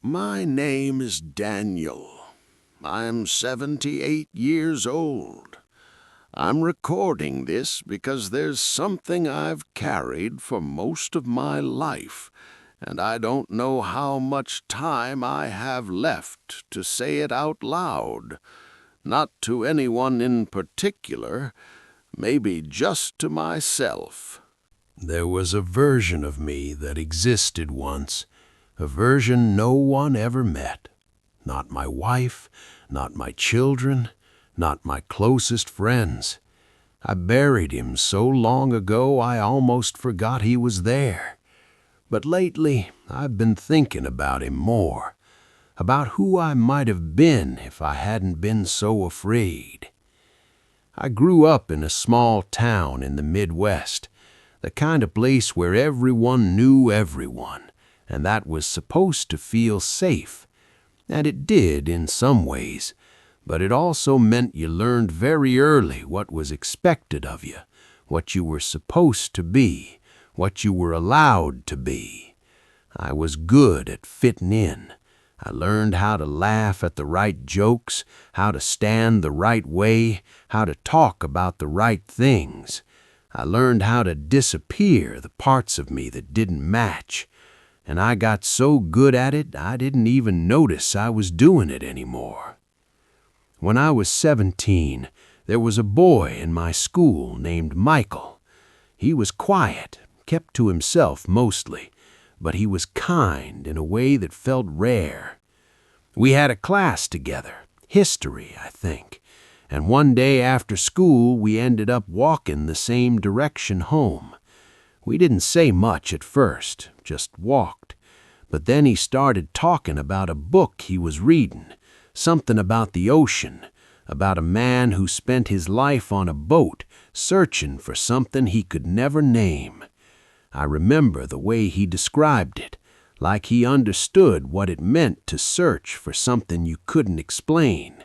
My name is Daniel. I'm 78 years old. I'm recording this because there's something I've carried for most of my life, and I don't know how much time I have left to say it out loud. Not to anyone in particular, maybe just to myself. There was a version of me that existed once, a version no one ever met. Not my wife, not my children, not my closest friends. I buried him so long ago I almost forgot he was there. But lately I've been thinking about him more, about who I might have been if I hadn't been so afraid. I grew up in a small town in the Midwest, the kind of place where everyone knew everyone, and that was supposed to feel safe. And it did in some ways, but it also meant you learned very early what was expected of you, what you were supposed to be, what you were allowed to be. I was good at fitting in. I learned how to laugh at the right jokes, how to stand the right way, how to talk about the right things. I learned how to disappear the parts of me that didn't match. And I got so good at it, I didn't even notice I was doing it anymore. When I was 17, there was a boy in my school named Michael. He was quiet, kept to himself mostly, but he was kind in a way that felt rare. We had a class together, history, I think, and one day after school we ended up walking the same direction home. We didn't say much at first, just walked. But then he started talking about a book he was reading, something about the ocean, about a man who spent his life on a boat searching for something he could never name. I remember the way he described it, like he understood what it meant to search for something you couldn't explain.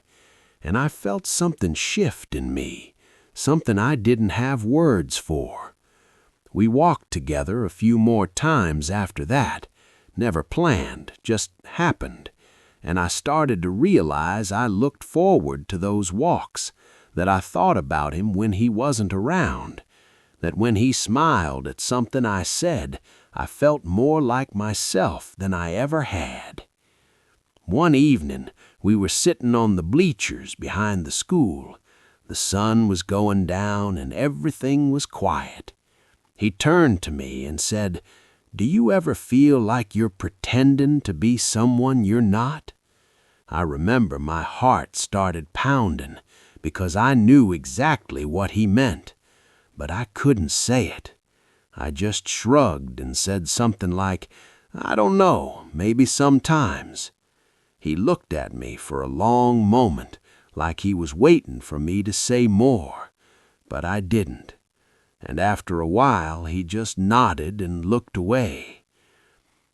And I felt something shift in me, something I didn't have words for. We walked together a few more times after that, never planned, just happened, and I started to realize I looked forward to those walks, that I thought about him when he wasn't around, that when he smiled at something I said, I felt more like myself than I ever had. One evening, we were sitting on the bleachers behind the school. The sun was going down and everything was quiet. He turned to me and said, "Do you ever feel like you're pretending to be someone you're not?" I remember my heart started pounding because I knew exactly what he meant, but I couldn't say it. I just shrugged and said something like, "I don't know, maybe sometimes." He looked at me for a long moment, like he was waiting for me to say more, but I didn't. And after a while he just nodded and looked away.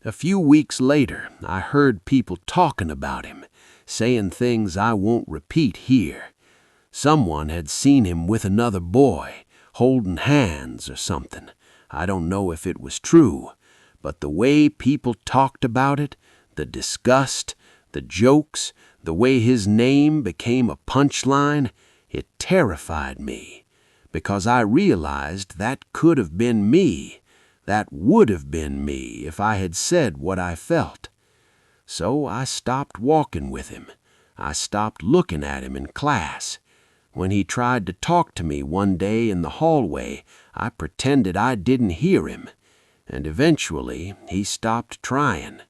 A few weeks later, I heard people talking about him, saying things I won't repeat here. Someone had seen him with another boy, holding hands or something. I don't know if it was true, but the way people talked about it, the disgust, the jokes, the way his name became a punchline, it terrified me. Because I realized that could have been me, that would have been me if I had said what I felt. So I stopped walking with him. I stopped looking at him in class. When he tried to talk to me one day in the hallway, I pretended I didn't hear him, and eventually he stopped trying.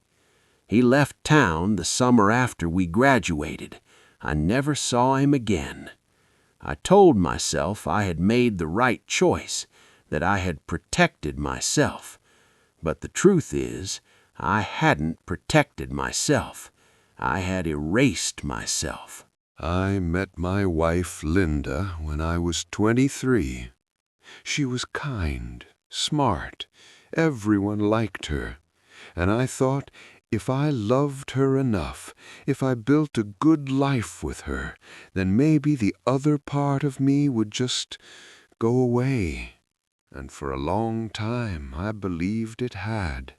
He left town the summer after we graduated. I never saw him again. I told myself I had made the right choice, that I had protected myself. But the truth is, I hadn't protected myself. I had erased myself. I met my wife, Linda, when I was 23. She was kind, smart, everyone liked her, and I thought, if I loved her enough, if I built a good life with her, then maybe the other part of me would just go away. And for a long time I believed it had.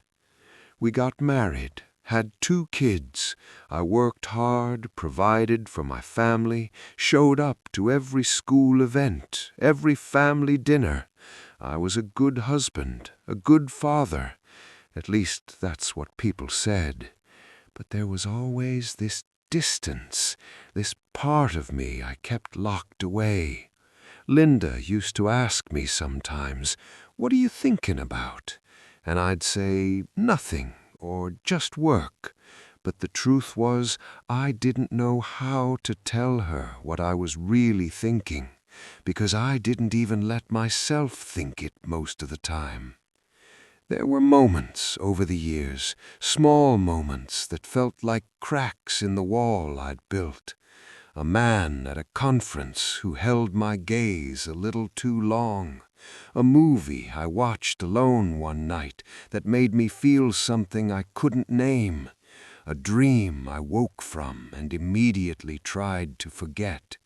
We got married, had 2 kids. I worked hard, provided for my family, showed up to every school event, every family dinner. I was a good husband, a good father. At least that's what people said. But there was always this distance, this part of me I kept locked away. Linda used to ask me sometimes, "What are you thinking about?" And I'd say, "Nothing," or "Just work." But the truth was, I didn't know how to tell her what I was really thinking, because I didn't even let myself think it most of the time. There were moments over the years, small moments that felt like cracks in the wall I'd built. A man at a conference who held my gaze a little too long. A movie I watched alone one night that made me feel something I couldn't name. A dream I woke from and immediately tried to forget.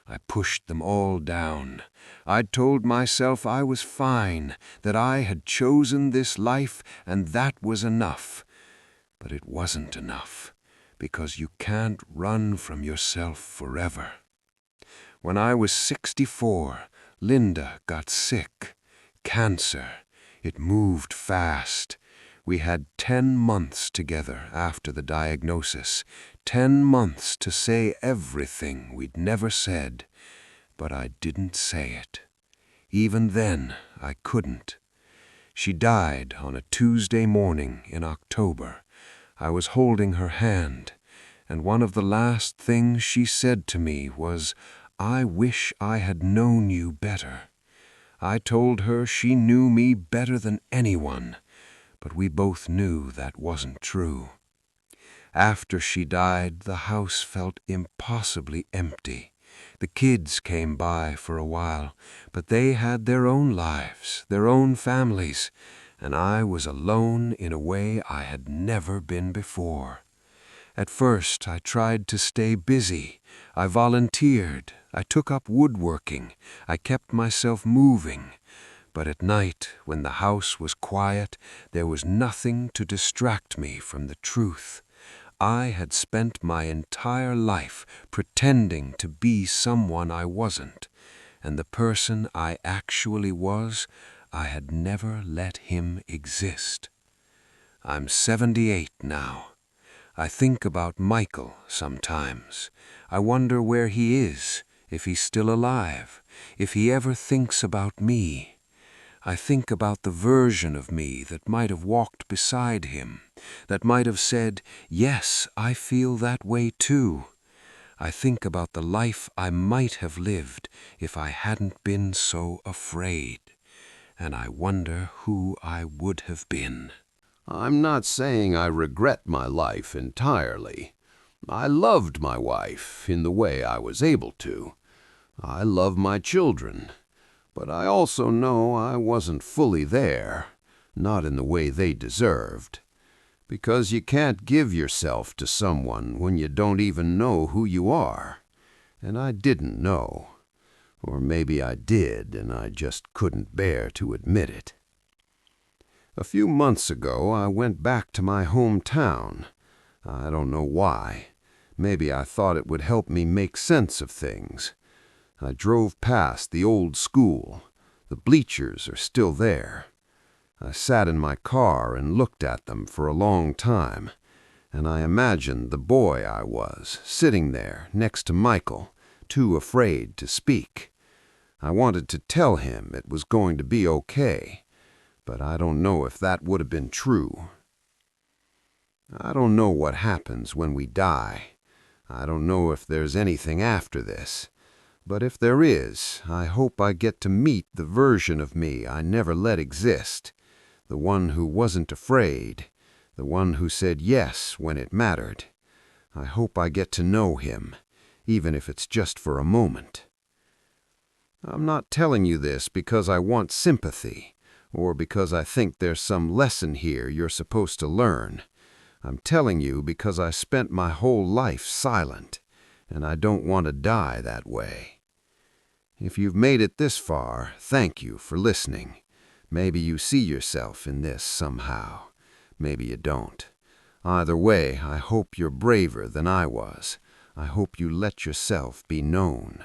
I pushed them all down. I'd told myself I was fine, that I had chosen this life and that was enough. But it wasn't enough, because you can't run from yourself forever. When I was 64, Linda got sick. Cancer. It moved fast. We had 10 months together after the diagnosis, 10 months to say everything we'd never said. But I didn't say it. Even then, I couldn't. She died on a Tuesday morning in October. I was holding her hand, and one of the last things she said to me was, "I wish I had known you better." I told her she knew me better than anyone, but we both knew that wasn't true. After she died, the house felt impossibly empty. The kids came by for a while, but they had their own lives, their own families, and I was alone in a way I had never been before. At first, I tried to stay busy. I volunteered. I took up woodworking. I kept myself moving. But at night, when the house was quiet, there was nothing to distract me from the truth. I had spent my entire life pretending to be someone I wasn't, and the person I actually was, I had never let him exist. I'm 78 now. I think about Michael sometimes. I wonder where he is, if he's still alive, if he ever thinks about me. I think about the version of me that might have walked beside him, that might have said, "Yes, I feel that way too." I think about the life I might have lived if I hadn't been so afraid, and I wonder who I would have been. I'm not saying I regret my life entirely. I loved my wife in the way I was able to. I love my children. But I also know I wasn't fully there, not in the way they deserved. Because you can't give yourself to someone when you don't even know who you are. And I didn't know. Or maybe I did, and I just couldn't bear to admit it. A few months ago, I went back to my hometown. I don't know why. Maybe I thought it would help me make sense of things. I drove past the old school. The bleachers are still there. I sat in my car and looked at them for a long time, and I imagined the boy I was, sitting there next to Michael, too afraid to speak. I wanted to tell him it was going to be okay, but I don't know if that would have been true. I don't know what happens when we die. I don't know if there's anything after this. But if there is, I hope I get to meet the version of me I never let exist, the one who wasn't afraid, the one who said yes when it mattered. I hope I get to know him, even if it's just for a moment. I'm not telling you this because I want sympathy, or because I think there's some lesson here you're supposed to learn. I'm telling you because I spent my whole life silent, and I don't want to die that way. If you've made it this far, thank you for listening. Maybe you see yourself in this somehow. Maybe you don't. Either way, I hope you're braver than I was. I hope you let yourself be known.